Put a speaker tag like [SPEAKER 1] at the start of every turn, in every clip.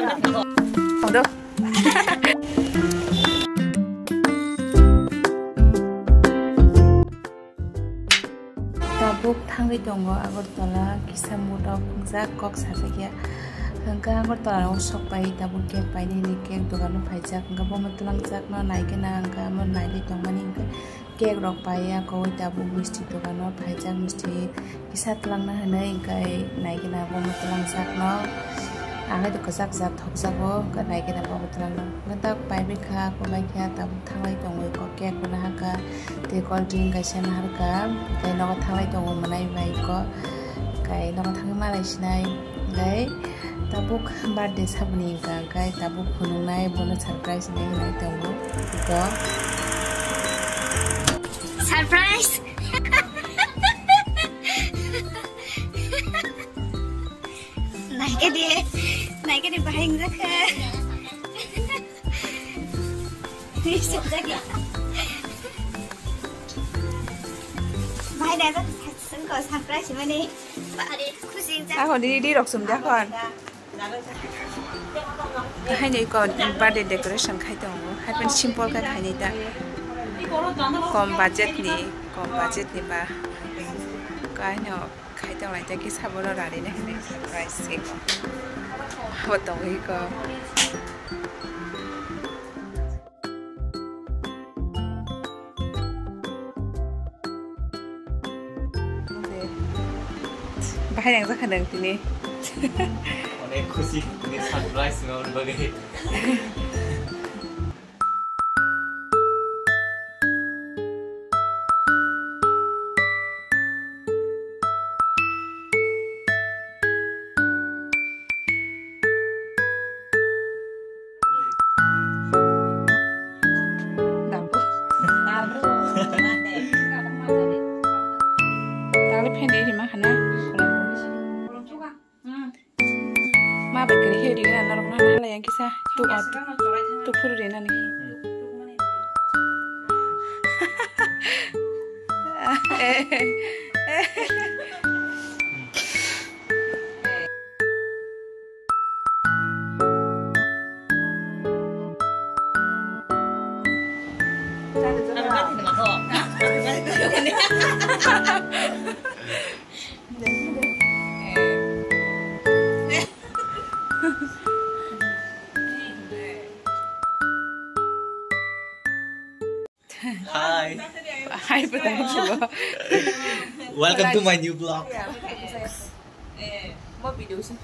[SPEAKER 1] Aduh. Tabuk tangli dongo Agartala kisah muda pungsa kok sasaja. Hingga Agartala usok pai tabuk kek pai ni kek dogan pajak hingga bomat tulang jak no naik na hingga mon naik dongan hingga kek rok pai ya kau tabuk misti dogan no pajak misti kisah tulang na hana hingga naik na bomat tulang jak no. Angin itu kesak zat hok zago ke naik na bomat tulang no. Ngentak pai bika ko bai kya tabuk tangli dongo ko kek ko na hingga te cold drink kaisa na harga kai no thanglai tongo manai bai ko kai no thang malai sinai gai tabuk birthday sabni ka kai tabuk phunungnai bono surprise nei nai tongo ko surprise naik ke di bahing zaka ni sejak đây rất sướng có surprise mà đi ako đi đọc sum ja kon hai nei ko birthday decoration khai tong hai pen simple ka khai nei ta kom budget ni ba kai no khai tong lai ta ki saboro ra ni ne surprise ke ko ho tong hi ko bahaya yang sakadang sini.
[SPEAKER 2] Oleh kusi ini surprise mau berbagai.
[SPEAKER 1] Tali pendek di mana? Ma berkali hiu di mana orang mana yang kisah tu puru di mana ni? Hai petang coba.
[SPEAKER 2] Welcome to my new vlog.
[SPEAKER 1] Mau video sih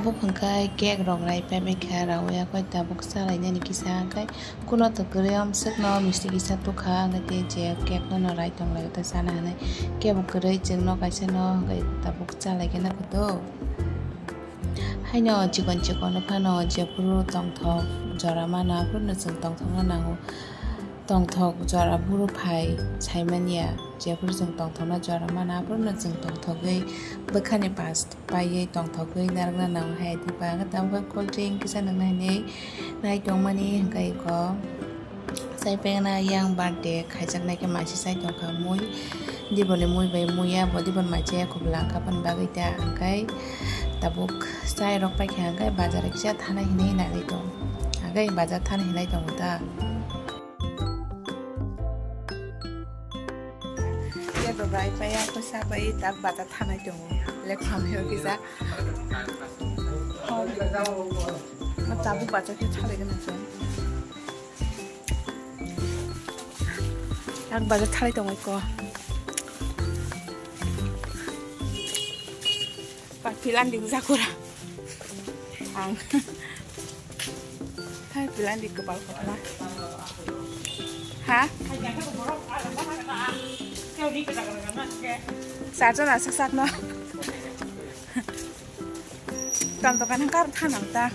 [SPEAKER 1] Bukan kai kek rong rai pe me kha ra ya koi ta buk sa lai ne ni kisa kai kuno to kream sek no misti kisa tu kha na te je kek no rai tong lai ta sana ne ke buk kre jeng no kai se no kai ta buk sa lai ke na ko to hai no chikon no pha no je puru tong thok jara mana puru no sung tong thong na ho tong thok jara puru phai chai mania je puru sung tong thong na jara mana puru no sung tong thok ge bekhane pas pai ye tong thok ge nar na nang hai ti pa ga tam ga cold drink kisa nang nei nai tong mani kai ko sai pe na yang birthday khai jak nai ke ma si sai tong ka mui di bone mui bai mui ya bodi bon ma che ko bla ka pan ba ga ta kai tabuk sai rok pai kha ga bazar kisa thana hi nei na ri tong agai bazar thana hi nai tong ta Berai paya ko sa bai tak bata thana jong le kham he kisa ma tabu bata ke thale ga na tak bata thale tong ko pat pilan ding zakura ang hai pilan di kepal kota ha saja lah sesak no, tam kan hangkar tanam ta,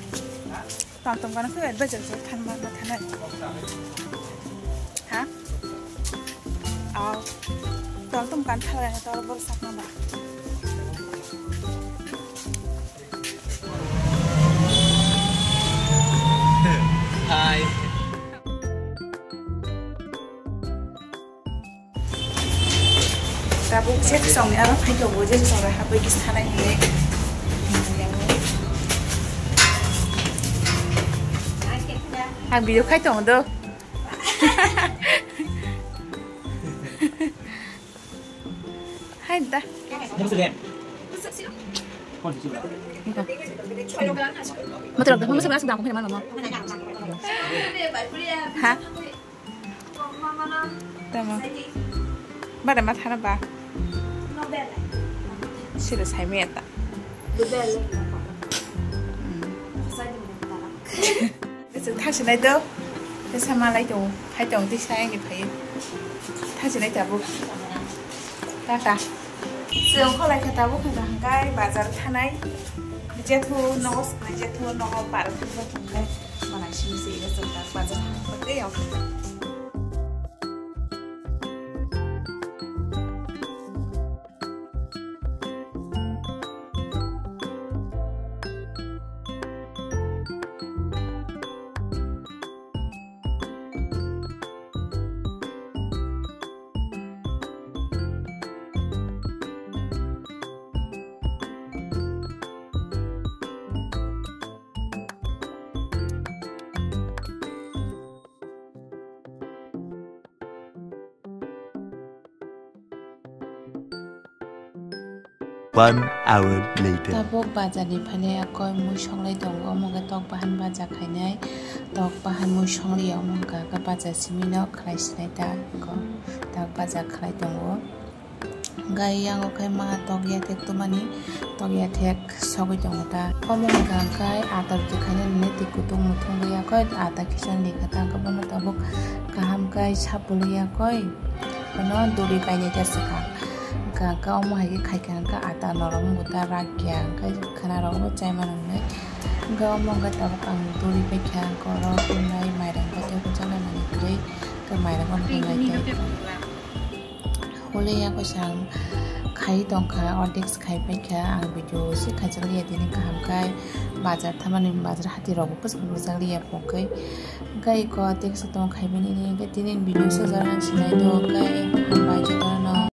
[SPEAKER 1] tam kan aku ada baca baca tanam tanam, ha, tam kan tanam itu orang bersak mana?
[SPEAKER 2] Hai.
[SPEAKER 1] Tabuk set song ni arah hai coba je song dah apa kisah nak ini, Ang video khai tong do. Hai ta.
[SPEAKER 2] Không sự kiện. Con chỉ chịu được.
[SPEAKER 1] Mà tôi được không sức nào cũng phải làm không? Hả? Tama. Ba đã mất hả ba? Sẽ được sai mẹ ta. Sự thay sự này đâu? Thế sao mà lấy chồng? Hai chồng đi sai thì phải thay sự này trả bút. Ta ta. Sự không lại trả bút là hàng cái bà giờ thay này. Dia tu nós, dia tu nó bảo tu tu cái mà lại xin gì cái sự đó bà giờ không có điều.
[SPEAKER 3] One hour later.
[SPEAKER 1] Tabok baja ni phane akoi mui songlai dongo omonga tok bahan baja khainai tok bahan mui songli omonga ka baja simino khlai sinai ta ko tak baja khlai dongo gai yango kai ma tok ya tek tumani tok ya tek sogoi dongo ta omonga kai atar je khaine ne tikutung muthung ya koi ata kisan ni kata ka bono tabok kaham kai sapuli ya koi bono duri paine ta saka ka omo hai khai kan ka ata norong buta ragya ka khana ro chai manang ga omo ga ta ang duri pe kya ko ro kunai mairang ka te ko chana mani krei ka mairang ko kunai te hole ya ko sang khai tong kha ordex khai pe kya ang video si khajal ya dini ka ham kai bazar thamani bazar hati ro ko pas ko jali ya pokai gai ko tek sa tong khai bini ni ga dini video sa jaran sinai do kai ham bai jata na